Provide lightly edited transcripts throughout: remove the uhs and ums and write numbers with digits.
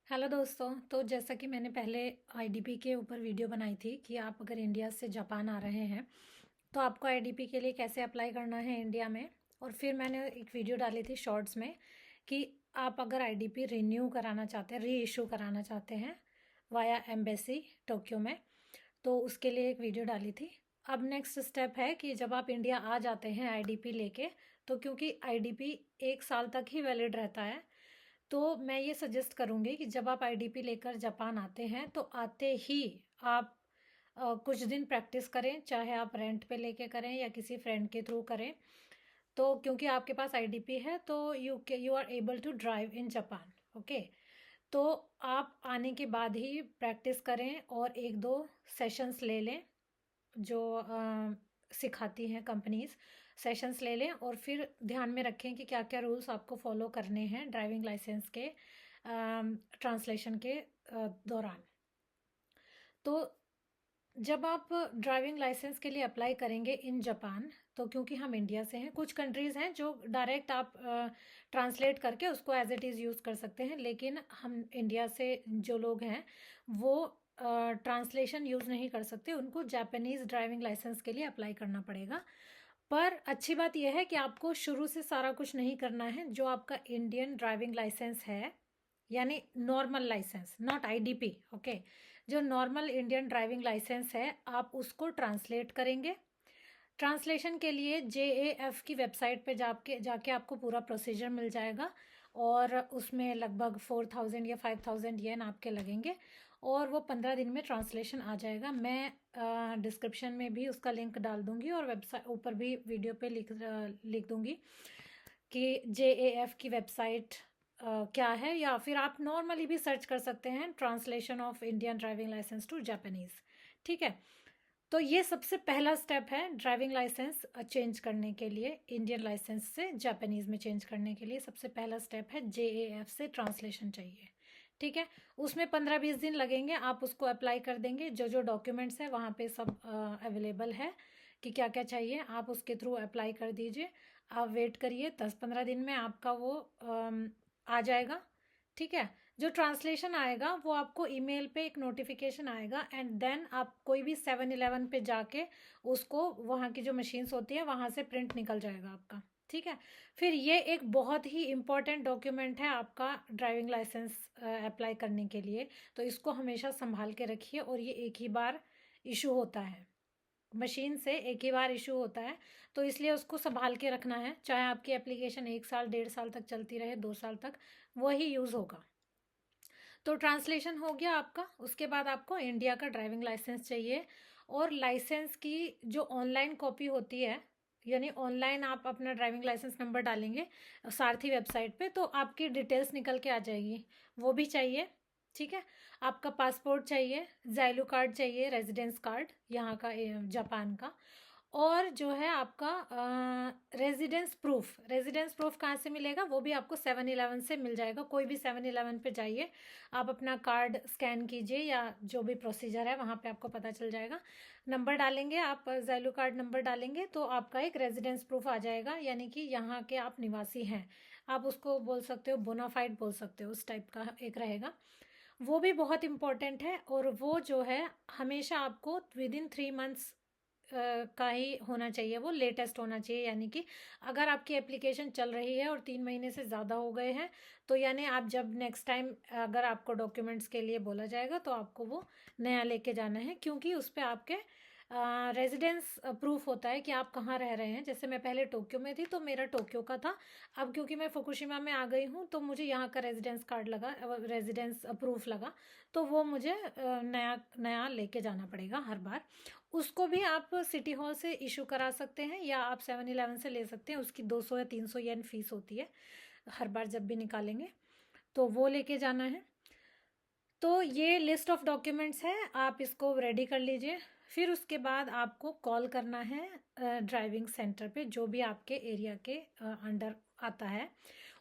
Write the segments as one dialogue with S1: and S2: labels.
S1: Hello दोस्तों। तो जैसा कि मैंने पहले आईडीपी के ऊपर वीडियो बनाई थी कि आप अगर इंडिया से जापान आ रहे हैं तो आपको आईडीपी के लिए कैसे अप्लाई करना है इंडिया में। और फिर मैंने एक वीडियो डाली थी शॉर्ट्स में कि आप अगर आईडीपी रिन्यू कराना चाहते हैं, री इशू कराना चाहते हैं वाया एम्बेसी टोक्यो में, तो उसके लिए एक वीडियो डाली थी। अब नेक्स्ट स्टेप है कि जब आप इंडिया आ जाते हैं आईडीपी लेके, तो क्योंकि आईडीपी 1 साल तक ही वैलिड रहता है, तो मैं ये सजेस्ट करूँगी कि जब आप आईडीपी लेकर जापान आते हैं तो आते ही आप कुछ दिन प्रैक्टिस करें, चाहे आप रेंट पे लेके करें या किसी फ्रेंड के थ्रू करें। तो क्योंकि आपके पास आईडीपी है तो you are able to drive in Japan. Okay. तो आप आने के बाद ही प्रैक्टिस करें और एक दो सेशंस ले लें जो सिखाती हैं कंपनीज। सेशंस ले लें और फिर ध्यान में रखें कि क्या क्या रूल्स आपको फॉलो करने हैं ड्राइविंग लाइसेंस के ट्रांसलेशन के दौरान। तो जब आप ड्राइविंग लाइसेंस के लिए अप्लाई करेंगे इन जापान, तो क्योंकि हम इंडिया से हैं, कुछ कंट्रीज़ हैं जो डायरेक्ट आप ट्रांसलेट करके उसको एज इट इज़ यूज़ कर सकते हैं, लेकिन हम इंडिया से जो लोग हैं वो ट्रांसलेशन यूज़ नहीं कर सकते, उनको जापानीज़ ड्राइविंग लाइसेंस के लिए अप्लाई करना पड़ेगा। पर अच्छी बात यह है कि आपको शुरू से सारा कुछ नहीं करना है। जो आपका इंडियन ड्राइविंग लाइसेंस है, यानी normal licence, not IDP, okay, जो नॉर्मल इंडियन ड्राइविंग लाइसेंस है आप उसको ट्रांसलेट करेंगे। ट्रांसलेशन के लिए जेएएफ की वेबसाइट पे जाके आपको पूरा प्रोसीजर मिल जाएगा और उसमें लगभग 4000 या 5000 येन आपके लगेंगे और वो 15 दिन में ट्रांसलेशन आ जाएगा। मैं डिस्क्रिप्शन में भी उसका लिंक डाल दूंगी और वेबसाइट ऊपर भी वीडियो पे लिख दूंगी कि जेएएफ की वेबसाइट क्या है, या फिर आप नॉर्मली भी सर्च कर सकते हैं translation of Indian driving licence to Japanese. ठीक है। तो ये सबसे पहला स्टेप है ड्राइविंग लाइसेंस चेंज करने के लिए, इंडियन लाइसेंस से जापानीज़ में चेंज करने के लिए सबसे पहला स्टेप है जेएएफ से ट्रांसलेशन चाहिए। ठीक है। उसमें 15-20 दिन लगेंगे, आप उसको अप्लाई कर देंगे। जो जो डॉक्यूमेंट्स है वहाँ पे सब अवेलेबल है कि क्या क्या चाहिए, आप उसके थ्रू अप्लाई कर दीजिए। आप वेट करिए, 10-15 दिन में आपका वो आ जाएगा। ठीक है। जो ट्रांसलेशन आएगा वो आपको ईमेल पे एक नोटिफिकेशन आएगा एंड देन आप कोई भी 7-Eleven पे जाके उसको, वहाँ की जो मशीन्स होती है वहाँ से प्रिंट निकल जाएगा आपका। ठीक है। फिर ये एक बहुत ही इम्पॉर्टेंट डॉक्यूमेंट है आपका ड्राइविंग लाइसेंस अप्लाई करने के लिए, तो इसको हमेशा संभाल के रखिए। और ये एक ही बार इशू होता है, मशीन से एक ही बार इशू होता है, तो इसलिए उसको संभाल के रखना है। चाहे आपकी एप्लीकेशन 1 साल 1.5 साल तक चलती रहे, 2 साल तक वही यूज़ होगा। तो ट्रांसलेशन हो गया आपका। उसके बाद आपको इंडिया का ड्राइविंग लाइसेंस चाहिए और लाइसेंस की जो ऑनलाइन कॉपी होती है, यानी ऑनलाइन आप अपना ड्राइविंग लाइसेंस नंबर डालेंगे सारथी वेबसाइट पे तो आपकी डिटेल्स निकल के आ जाएगी, वो भी चाहिए। ठीक है। आपका पासपोर्ट चाहिए, ज़ाइलू कार्ड चाहिए, रेजिडेंस कार्ड यहाँ का, जापान का। और जो है आपका रेजिडेंस प्रूफ कहाँ से मिलेगा, वो भी आपको 7-Eleven से मिल जाएगा। कोई भी 7-Eleven पे जाइए, आप अपना कार्ड स्कैन कीजिए या जो भी प्रोसीजर है वहाँ पे आपको पता चल जाएगा। नंबर डालेंगे आप, ज़ाइलू कार्ड नंबर डालेंगे तो आपका एक रेजिडेंस प्रूफ आ जाएगा, यानी कि यहाँ के आप निवासी हैं। आप उसको बोल सकते हो, बोनाफाइड बोल सकते हो, उस टाइप का एक रहेगा। वो भी बहुत इंपॉर्टेंट है और वो जो है हमेशा आपको विदिन 3 मंथ्स का ही होना चाहिए, वो लेटेस्ट होना चाहिए। यानी कि अगर आपकी एप्लीकेशन चल रही है और 3 महीने से ज़्यादा हो गए हैं, तो यानी आप जब नेक्स्ट टाइम अगर आपको डॉक्यूमेंट्स के लिए बोला जाएगा तो आपको वो नया लेके जाना है, क्योंकि उस पर आपके रेजिडेंस प्रूफ होता है कि आप कहाँ रह रहे हैं। जैसे मैं पहले टोक्यो में थी तो मेरा टोक्यो का था, अब क्योंकि मैं फुकुशिमा में आ गई हूँ तो मुझे यहाँ का रेजिडेंस कार्ड लगा, रेजिडेंस प्रूफ लगा, तो वो मुझे नया नया लेके जाना पड़ेगा हर बार। उसको भी आप सिटी हॉल से इशू करा सकते हैं या आप 7-Eleven से ले सकते हैं। उसकी 200 या 300 येन फीस होती है हर बार जब भी निकालेंगे, तो वो लेके जाना है। तो ये लिस्ट ऑफ डॉक्यूमेंट्स है, आप इसको रेडी कर लीजिए। फिर उसके बाद आपको कॉल करना है ड्राइविंग सेंटर पे, जो भी आपके एरिया के अंडर आता है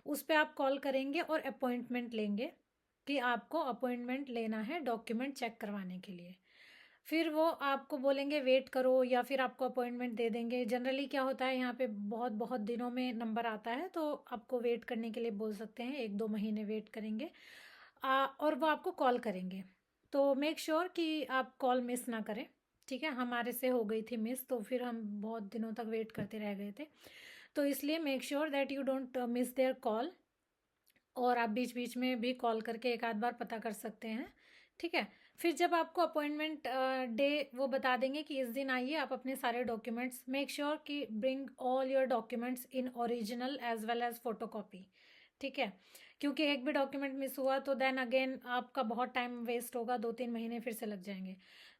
S1: उस पे आप कॉल करेंगे और अपॉइंटमेंट लेंगे कि आपको अपॉइंटमेंट लेना है डॉक्यूमेंट चेक करवाने के लिए। फिर वो आपको बोलेंगे वेट करो या फिर आपको अपॉइंटमेंट दे देंगे। जनरली क्या होता है, यहाँ पे बहुत बहुत दिनों में नंबर आता है तो आपको वेट करने के लिए बोल सकते हैं, 1-2 महीने वेट करेंगे। और वो आपको कॉल करेंगे। तो मेक श्योर कि आप कॉल मिस ना करें, ठीक है। हमारे से हो गई थी मिस, तो फिर हम बहुत दिनों तक वेट करते रह गए थे। तो इसलिए make sure that you don't miss their call. और आप बीच बीच में भी कॉल करके एक आध बार पता कर सकते हैं, ठीक है। फिर जब आपको अपॉइंटमेंट डे वो बता देंगे कि इस दिन आइए, आप अपने सारे डॉक्यूमेंट्स मेक श्योर कि bring all your documents in original as well as photocopy, ठीक है। क्योंकि एक भी डॉक्यूमेंट मिस हुआ तो देन अगेन आपका बहुत टाइम वेस्ट होगा, 2-3 महीने फिर से लग जाएंगे।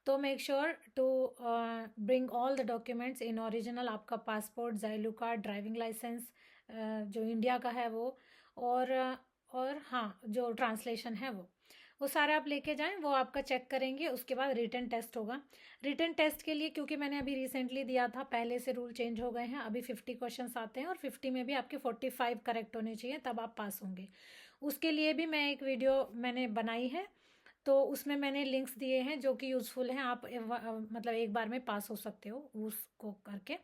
S1: तो make sure to bring all the documents in original. आपका passport, Zairyu card, driving licence जो इंडिया का है वो, और हाँ जो ट्रांसलेशन है वो सारा आप लेके जाएं। वो आपका चेक करेंगे, उसके बाद रिटन टेस्ट होगा। रिटन टेस्ट के लिए, क्योंकि मैंने अभी रिसेंटली दिया था, पहले से रूल चेंज हो गए हैं, अभी 50 क्वेश्चंस आते हैं और 50 में भी आपके 45 करेक्ट होने चाहिए, तब आप पास होंगे। उसके लिए भी मैं एक वीडियो मैंने बनाई है, तो उसमें मैंने लिंक्स दिए हैं जो कि यूज़फुल हैं। आप मतलब एक बार में पास हो सकते हो उसको करके।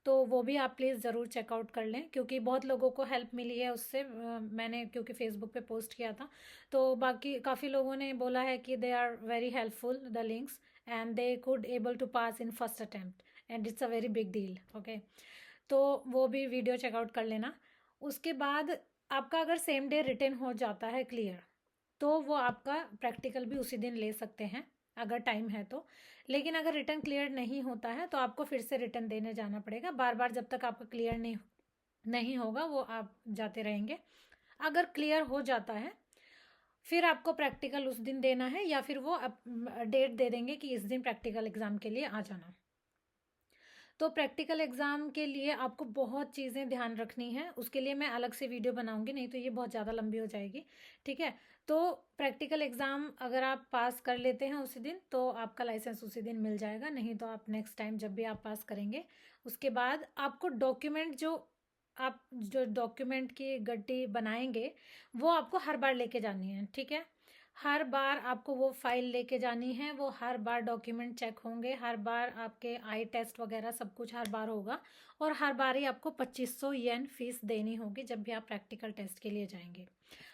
S1: तो वो भी आप प्लीज़ ज़रूर चेकआउट कर लें, क्योंकि बहुत लोगों को हेल्प मिली है उससे। मैंने क्योंकि फेसबुक पे पोस्ट किया था, तो बाकी काफ़ी लोगों ने बोला है कि they are very helpful the links and they could able to pass in first attempt and it's a very big deal, okay. तो वो भी वीडियो चेकआउट कर लेना। उसके बाद आपका अगर सेम डे रिटन हो जाता है क्लियर, तो वो आपका प्रैक्टिकल भी उसी दिन ले सकते हैं अगर टाइम है तो। लेकिन अगर रिटर्न क्लियर नहीं होता है तो आपको फिर से रिटर्न देने जाना पड़ेगा बार बार, जब तक आपका क्लियर नहीं होगा वो आप जाते रहेंगे। अगर क्लियर हो जाता है फिर आपको प्रैक्टिकल उस दिन देना है, या फिर वो डेट दे देंगे कि इस दिन प्रैक्टिकल एग्ज़ाम के लिए आ जाना। तो प्रैक्टिकल एग्ज़ाम के लिए आपको बहुत चीज़ें ध्यान रखनी है, उसके लिए मैं अलग से वीडियो बनाऊंगी, नहीं तो ये बहुत ज़्यादा लंबी हो जाएगी, ठीक है। तो प्रैक्टिकल एग्ज़ाम अगर आप पास कर लेते हैं उसी दिन तो आपका लाइसेंस उसी दिन मिल जाएगा, नहीं तो आप नेक्स्ट टाइम जब भी आप पास करेंगे उसके बाद आपको डॉक्यूमेंट जो डॉक्यूमेंट की गड्डी बनाएंगे वो आपको हर बार लेके जानी है, ठीक है। हर बार आपको वो फाइल लेके जानी है, वो हर बार डॉक्यूमेंट चेक होंगे, हर बार आपके आई टेस्ट वगैरह सब कुछ हर बार होगा, और हर बार ही आपको 2500 येन फीस देनी होगी जब भी आप प्रैक्टिकल टेस्ट के लिए जाएंगे।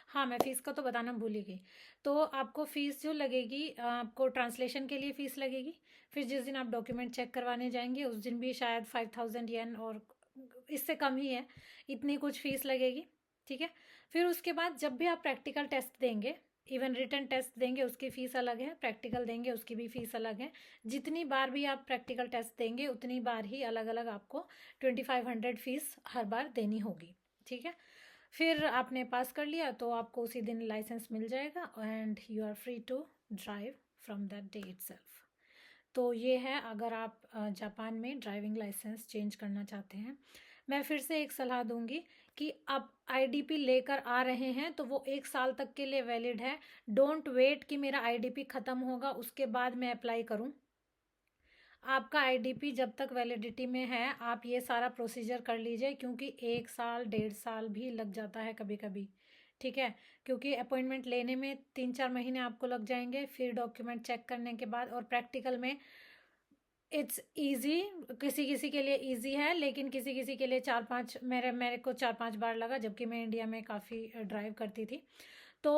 S1: हाँ, मैं फ़ीस का तो बताना भूल ही गई। तो आपको फ़ीस जो लगेगी, आपको ट्रांसलेशन के लिए फ़ीस लगेगी। फिर जिस दिन आप डॉक्यूमेंट चेक करवाने जाएंगे उस दिन भी शायद 5000 येन, और इससे कम ही है, इतनी कुछ फ़ीस लगेगी, ठीक है। फिर उसके बाद जब भी आप प्रैक्टिकल टेस्ट देंगे, इवन रिटन टेस्ट देंगे उसकी फ़ीस अलग है, प्रैक्टिकल देंगे उसकी भी फ़ीस अलग है। जितनी बार भी आप प्रैक्टिकल टेस्ट देंगे उतनी बार ही अलग अलग आपको 2500 फ़ीस हर बार देनी होगी, ठीक है। फिर आपने पास कर लिया तो आपको उसी दिन लाइसेंस मिल जाएगा and you are free to drive from that day itself. तो ये है अगर आप जापान में ड्राइविंग लाइसेंस चेंज करना चाहते हैं। मैं फिर से एक सलाह दूंगी कि आप आईडीपी लेकर आ रहे हैं तो वो 1 साल तक के लिए वैलिड है। डोंट वेट कि मेरा आईडीपी ख़त्म होगा उसके बाद मैं अप्लाई करूं। आपका आईडीपी जब तक वैलिडिटी में है आप ये सारा प्रोसीजर कर लीजिए, क्योंकि 1 साल 1.5 साल भी लग जाता है कभी कभी, ठीक है। क्योंकि अपॉइंटमेंट लेने में 3-4 महीने आपको लग जाएंगे, फिर डॉक्यूमेंट चेक करने के बाद, और प्रैक्टिकल में इट्स इजी, किसी किसी के लिए इजी है लेकिन किसी किसी के लिए 4-5, मेरे को 4-5 बार लगा, जबकि मैं इंडिया में काफ़ी ड्राइव करती थी। तो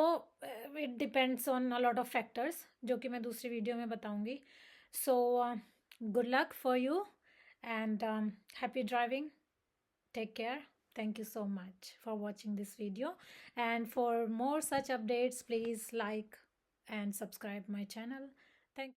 S1: it depends on a lot of factors जो कि मैं दूसरी वीडियो में बताऊंगी। सो good luck for you and happy driving. Take care. Thank you so much for watching this video, and for more such updates please like and subscribe my channel.